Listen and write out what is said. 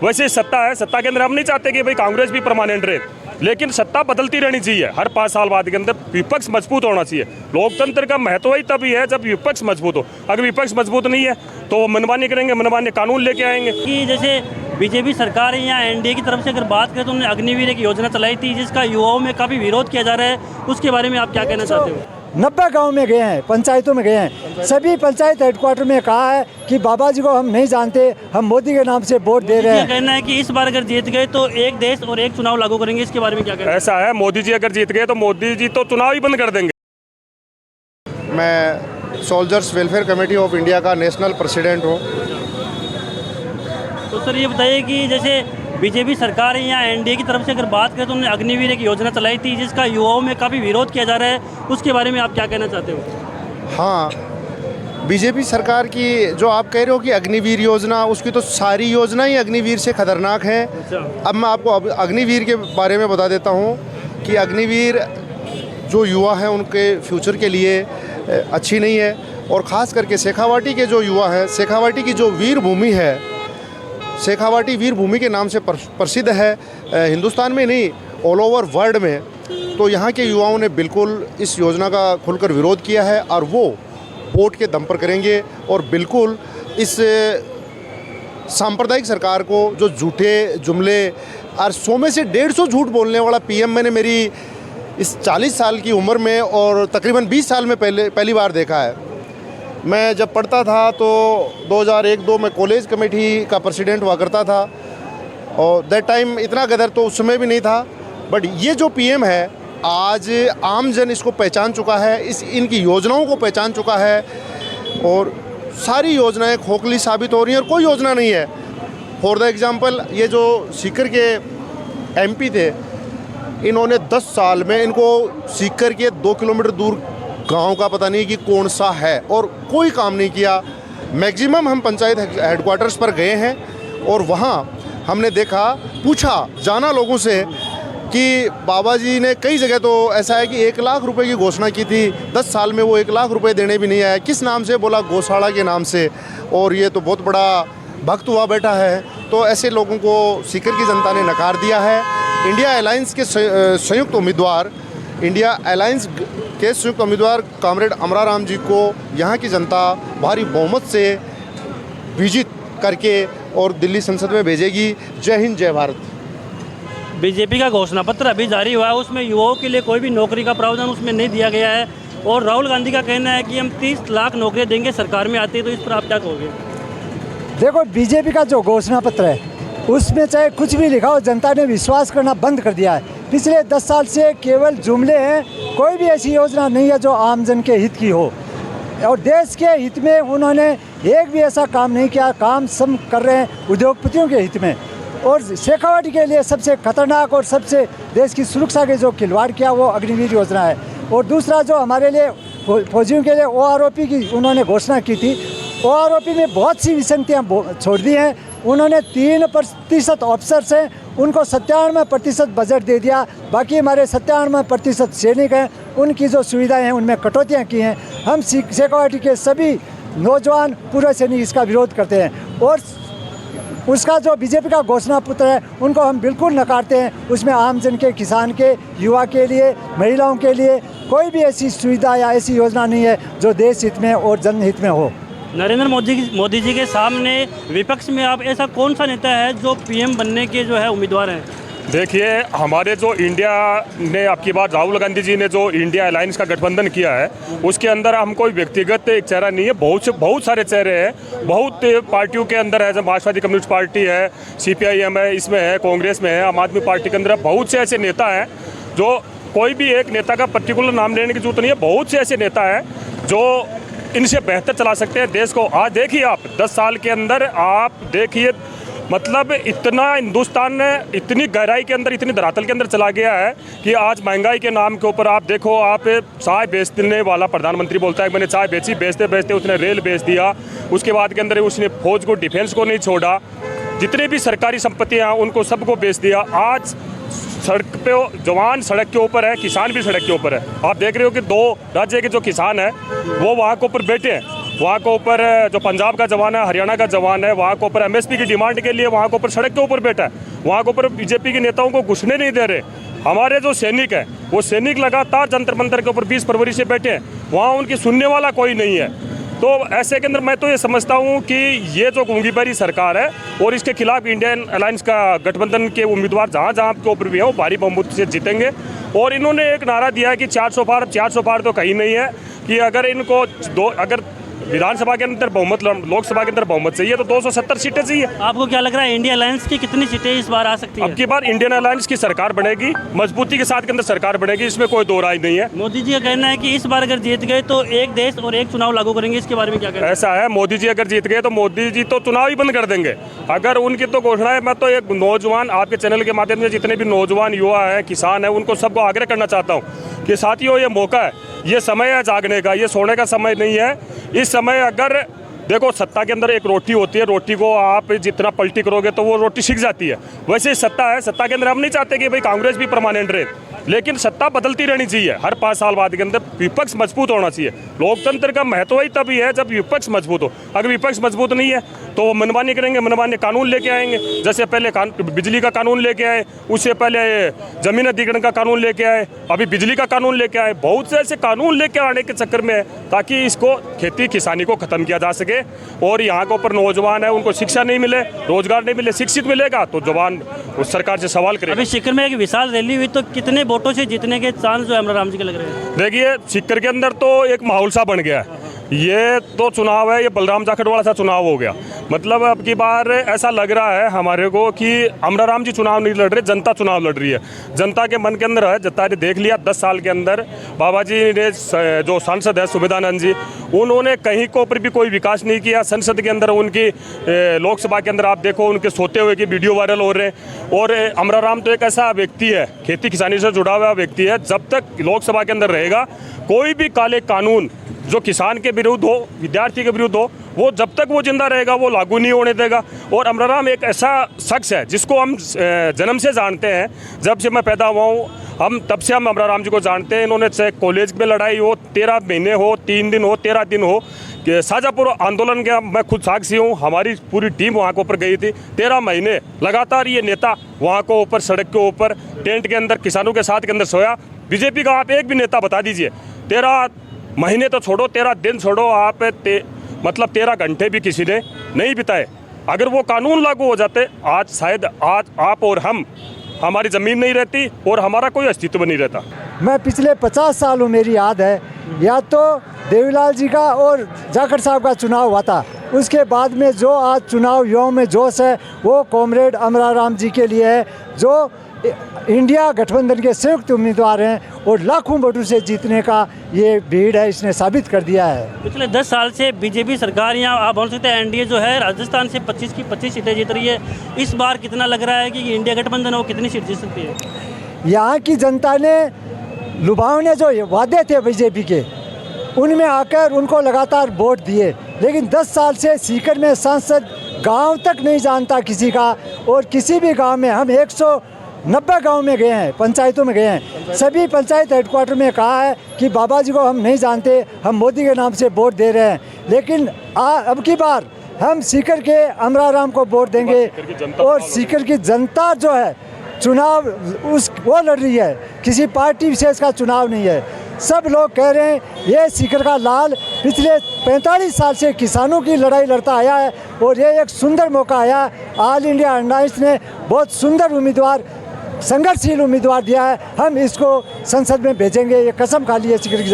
वैसे सत्ता है, सत्ता के अंदर हम नहीं चाहते कि भाई कांग्रेस भी परमानेंट रहे, लेकिन सत्ता बदलती रहनी चाहिए। हर 5 साल बाद के अंदर विपक्ष मजबूत होना चाहिए। लोकतंत्र का महत्व ही तभी है जब विपक्ष मजबूत हो। अगर विपक्ष मजबूत नहीं है तो वो मनमानी करेंगे, मनमानी कानून लेके आएंगे। कि जैसे बीजेपी सरकार है या एनडीए की तरफ से अगर बात करें तो उन्होंने अग्निवीर एक योजना चलाई थी जिसका युवाओं में काफ़ी विरोध किया जा रहा है, उसके बारे में आप क्या कहना चाहते हो? 90 गांव में गए हैं, पंचायतों में गए हैं, सभी पंचायत हेडक्वार्टर में कहा है कि बाबा जी को हम नहीं जानते, हम मोदी के नाम से वोट दे रहे हैं। कहना है कि इस बार अगर जीत गए तो एक देश और एक चुनाव लागू करेंगे, इसके बारे में क्या कहना है? ऐसा है, मोदी जी अगर जीत गए तो मोदी जी तो चुनाव ही बंद कर देंगे। मैं soldiers welfare committee of India का नेशनल प्रेसिडेंट हूँ। तो सर ये बताइए कि जैसे बीजेपी सरकार है या एनडीए की तरफ से अगर बात करें तो उन्होंने अग्निवीर एक योजना चलाई थी जिसका युवाओं में काफ़ी विरोध किया जा रहा है, उसके बारे में आप क्या कहना चाहते हो? हाँ, बीजेपी सरकार की जो आप कह रहे हो कि अग्निवीर योजना, उसकी तो सारी योजना ही अग्निवीर से खतरनाक है। अब मैं आपको अग्निवीर के बारे में बता देता हूँ कि अग्निवीर जो युवा हैं उनके फ्यूचर के लिए अच्छी नहीं है। और ख़ास करके शेखावाटी के जो युवा हैं, शेखावाटी की जो वीर भूमि है, शेखावाटी वीर भूमि के नाम से प्रसिद्ध है हिंदुस्तान में नहीं, ऑल ओवर वर्ल्ड में। तो यहाँ के युवाओं ने बिल्कुल इस योजना का खुलकर विरोध किया है और वो वोट के दम पर करेंगे। और बिल्कुल इस सांप्रदायिक सरकार को जो झूठे जुमले और 100 में से 150 झूठ बोलने वाला पीएम मैंने मेरी इस 40 साल की उम्र में और तकरीबन 20 साल में पहली बार देखा है। मैं जब पढ़ता था तो 2001-2 में कॉलेज कमेटी का प्रेसिडेंट हुआ करता था और दैट टाइम इतना गदर तो उस समय भी नहीं था। बट ये जो पीएम है आज आम जन इसको पहचान चुका है, इनकी योजनाओं को पहचान चुका है और सारी योजनाएं खोखली साबित हो रही हैं और कोई योजना नहीं है। फॉर द एग्जांपल, ये जो सीकर के एमपी थे, इन्होंने 10 साल में इनको सीकर के 2 किलोमीटर दूर गांव का पता नहीं कि कौन सा है और कोई काम नहीं किया। मैक्सिमम हम पंचायत हेडक्वार्टर्स पर गए हैं और वहाँ हमने देखा, पूछा, जाना लोगों से कि बाबा जी ने कई जगह तो ऐसा है कि 1 लाख रुपए की घोषणा की थी, 10 साल में वो 1 लाख रुपए देने भी नहीं आए। किस नाम से? बोला गौशाला के नाम से। और ये तो बहुत बड़ा भक्त हुआ बैठा है। तो ऐसे लोगों को सीकर की जनता ने नकार दिया है। इंडिया अलायंस के संयुक्त उम्मीदवार कॉमरेड अमराराम जी को यहाँ की जनता भारी बहुमत से विजित करके और दिल्ली संसद में भेजेगी। जय हिंद, जय भारत। बीजेपी का घोषणा पत्र अभी जारी हुआ है, उसमें युवाओं के लिए कोई भी नौकरी का प्रावधान उसमें नहीं दिया गया है और राहुल गांधी का कहना है कि हम 30 लाख नौकरियां देंगे सरकार में आती है। तो इस पर आप क्या कहोगे? देखो, बीजेपी का जो घोषणा पत्र है उसमें चाहे कुछ भी लिखा हो, जनता ने विश्वास करना बंद कर दिया है। पिछले 10 साल से केवल जुमले हैं, कोई भी ऐसी योजना नहीं है जो आम जन के हित की हो और देश के हित में उन्होंने एक भी ऐसा काम नहीं किया। काम सब कर रहे हैं उद्योगपतियों के हित में। और शेखावाटी के लिए सबसे खतरनाक और सबसे देश की सुरक्षा के जो खिलवाड़ किया वो अग्निवीर योजना है। और दूसरा जो हमारे लिए फौजियों के लिए OROP की उन्होंने घोषणा की थी, OROP में बहुत सी विसंगतियाँ छोड़ दी हैं। उन्होंने 3% ऑफिसर्स हैं, उनको 97% बजट दे दिया। बाकी हमारे 97% सैनिक हैं, उनकी जो सुविधाएं हैं उनमें कटौतियाँ की हैं। हम शेखावाटी के सभी नौजवान पूर्व सैनिक इसका विरोध करते हैं और उसका जो बीजेपी का घोषणा पत्र है उनको हम बिल्कुल नकारते हैं। उसमें आम जन के, किसान के, युवा के लिए, महिलाओं के लिए कोई भी ऐसी सुविधा या ऐसी योजना नहीं है जो देश हित में और जनहित में हो। नरेंद्र मोदी जी के सामने विपक्ष में आप ऐसा कौन सा नेता है जो पीएम बनने के जो है उम्मीदवार हैं? देखिए, हमारे जो इंडिया ने आपकी बात, राहुल गांधी जी ने जो इंडिया अलायंस का गठबंधन किया है उसके अंदर हम कोई व्यक्तिगत एक चेहरा नहीं है, बहुत सारे चेहरे हैं। बहुत पार्टियों के अंदर है, जब मार्क्सवादी कम्युनिस्ट पार्टी है, CPIM है, इसमें है, कांग्रेस में है, आम आदमी पार्टी के अंदर बहुत से ऐसे नेता हैं जो कोई भी एक नेता का पर्टिकुलर नाम लेने की जरूरत नहीं है। बहुत से ऐसे नेता हैं जो इनसे बेहतर चला सकते हैं देश को। आज देखिए आप 10 साल के अंदर आप देखिए, मतलब इतना हिंदुस्तान ने इतनी गहराई के अंदर, इतनी धरातल के अंदर चला गया है कि आज महंगाई के नाम के ऊपर आप देखो, आप चाय बेचने वाला प्रधानमंत्री बोलता है कि मैंने चाय बेची, बेचते बेचते उसने रेल बेच दिया। उसके बाद के अंदर उसने फौज को, डिफेंस को नहीं छोड़ा, जितने भी सरकारी संपत्तियाँ उनको सबको बेच दिया। आज सड़क पे जवान सड़क के ऊपर है, किसान भी सड़क के ऊपर है। आप देख रहे हो कि 2 राज्य के जो किसान हैं वो वहाँ के ऊपर बैठे हैं। वहाँ के ऊपर जो पंजाब का जवान है, हरियाणा का जवान है, वहाँ के ऊपर MSP की डिमांड के लिए वहाँ के ऊपर सड़क के ऊपर बैठा है। वहाँ के ऊपर बीजेपी के नेताओं को घुसने नहीं दे रहे। हमारे जो सैनिक हैं वो सैनिक लगातार जंतर मंतर के ऊपर 20 फरवरी से बैठे हैं, वहाँ उनकी सुनने वाला कोई नहीं है। तो ऐसे के अंदर मैं तो ये समझता हूँ कि ये जो गूंगीबारी सरकार है और इसके खिलाफ इंडियन अलायंस का गठबंधन के उम्मीदवार जहाँ जहाँ के ऊपर भी हैं वो भारी बहुमत से जीतेंगे। और इन्होंने एक नारा दिया है कि 400 पार तो कहीं नहीं है, कि अगर इनको अगर विधानसभा के अंदर बहुमत, लोकसभा के अंदर बहुमत चाहिए तो 270 सीटें चाहिए। आपको क्या लग रहा है इंडिया अलायंस की कितनी सीटें इस बार आ सकती है? अब की बार इंडियन अलायंस की सरकार बनेगी, मजबूती के साथ के अंदर सरकार बनेगी, इसमें कोई दो राय नहीं है। मोदी जी का कहना है कि इस बार अगर जीत गए तो एक देश और एक चुनाव लागू करेंगे, इसके बारे में क्या कहना है? ऐसा है, मोदी जी अगर जीत गए तो मोदी जी तो चुनाव ही बंद कर देंगे। अगर उनकी तो घोषणा है, मैं तो एक नौजवान, आपके चैनल के माध्यम से जितने भी नौजवान युवा हैं, किसान हैं, उनको सबको आग्रह करना चाहता हूँ कि साथियों ये मौका है, ये समय है जागने का, ये सोने का समय नहीं है। इस समय अगर देखो सत्ता के अंदर एक रोटी होती है, रोटी को आप जितना पलटी करोगे तो वो रोटी सिक जाती है। वैसे ही सत्ता है, सत्ता के अंदर हम नहीं चाहते कि भाई कांग्रेस भी परमानेंट रहे, लेकिन सत्ता बदलती रहनी चाहिए। हर 5 साल बाद के अंदर विपक्ष मजबूत होना चाहिए। लोकतंत्र का महत्व ही तभी है जब विपक्ष मजबूत हो। अगर विपक्ष मजबूत नहीं है तो वो मनमानी करेंगे, मनमानी कानून लेके आएंगे। जैसे पहले बिजली का कानून लेके आए, उससे पहले जमीन अधिग्रहण का कानून लेके आए, अभी बिजली का कानून लेके आए। बहुत से ऐसे कानून लेके आने के चक्कर में ताकि इसको खेती किसानी को खत्म किया जा सके। और यहाँ के ऊपर नौजवान है, उनको शिक्षा नहीं मिले, रोजगार नहीं मिले, शिक्षित मिलेगा तो जवान उस सरकार से सवाल करेगा। अभी सीकर में एक विशाल रैली हुई, तो कितने वोटों से जीतने के चांस जो अमरा राम जी के लग रहे हैं? देखिए सीकर के अंदर तो एक माहौल सा बन गया है। ये तो चुनाव है, ये बलराम जाखड़ वाला सा चुनाव हो गया। मतलब अब की बार ऐसा लग रहा है हमारे को कि अमरा राम जी चुनाव नहीं लड़ रहे, जनता चुनाव लड़ रही है। जनता के मन के अंदर है, जनता ने देख लिया 10 साल के अंदर बाबा जी ने, जो सांसद है सुविधानंद जी, उन्होंने कहीं को ऊपर भी कोई विकास नहीं किया। संसद के अंदर उनकी, लोकसभा के अंदर आप देखो उनके सोते हुए की वीडियो वायरल हो रहे हैं। और अमरा राम तो एक ऐसा व्यक्ति है, खेती किसानी से जुड़ा हुआ व्यक्ति है, जब तक लोकसभा के अंदर रहेगा कोई भी काले कानून जो किसान के विरुद्ध हो, विद्यार्थी के विरुद्ध हो, वो जब तक वो जिंदा रहेगा वो लागू नहीं होने देगा। और अमरा राम एक ऐसा शख्स है जिसको हम जन्म से जानते हैं, जब से मैं पैदा हुआ हूँ हम तब से हम अमरा राम जी को जानते हैं। इन्होंने चाहे कॉलेज में लड़ाई हो, 13 महीने हो, 3 दिन हो, 13 दिन हो, शाहजहाँपुर आंदोलन का मैं खुद साक्षी हूँ। हमारी पूरी टीम वहाँ के ऊपर गई थी। 13 महीने लगातार ये नेता वहाँ को ऊपर सड़क के ऊपर टेंट के अंदर किसानों के साथ के अंदर सोया। बीजेपी का आप एक भी नेता बता दीजिए, 13 महीने तो छोड़ो, 13 दिन छोड़ो, आप मतलब 13 घंटे भी किसी ने नहीं बिताए। अगर वो कानून लागू हो जाते आज शायद आज आप और हम, हमारी ज़मीन नहीं रहती और हमारा कोई अस्तित्व नहीं रहता। मैं पिछले 50 साल हूँ, मेरी याद है, या तो देवीलाल जी का और जाखड़ साहब का चुनाव हुआ था, उसके बाद में जो आज चुनाव युवाओं में जोश है वो कॉमरेड अमरा राम जी के लिए है, जो इंडिया गठबंधन के संयुक्त उम्मीदवार हैं और लाखों वोटों से जीतने का ये भीड़ है, इसने साबित कर दिया है। पिछले 10 साल से बीजेपी सरकार, यहाँ आप बोल सकते हैं एनडीए जो है राजस्थान से 25 की 25 सीटें जीत रही है। इस बार कितना लग रहा है कि इंडिया गठबंधन वो कितनी सीट जीत सकती है? यहाँ की जनता ने, लुभावने जो वादे थे बीजेपी के, उनमें आकर उनको लगातार वोट दिए, लेकिन 10 साल से सीकर में सांसद गांव तक नहीं जानता किसी का। और किसी भी गांव में, हम 190 गांव में गए हैं, पंचायतों में गए हैं, सभी पंचायत हेडक्वार्टर में कहा है कि बाबा जी को हम नहीं जानते, हम मोदी के नाम से वोट दे रहे हैं। लेकिन अब की बार हम सीकर के अमरा राम को वोट देंगे। और सीकर की जनता जो है चुनाव वो लड़ रही है, किसी पार्टी विशेष का चुनाव नहीं है। सब लोग कह रहे हैं ये सीकर का लाल पिछले 45 साल से किसानों की लड़ाई लड़ता आया है और ये एक सुंदर मौका आया। ऑल इंडिया अलायंस ने बहुत सुंदर उम्मीदवार, संघर्षशील उम्मीदवार दिया है, हम इसको संसद में भेजेंगे, ये कसम खा ली है सीकर की।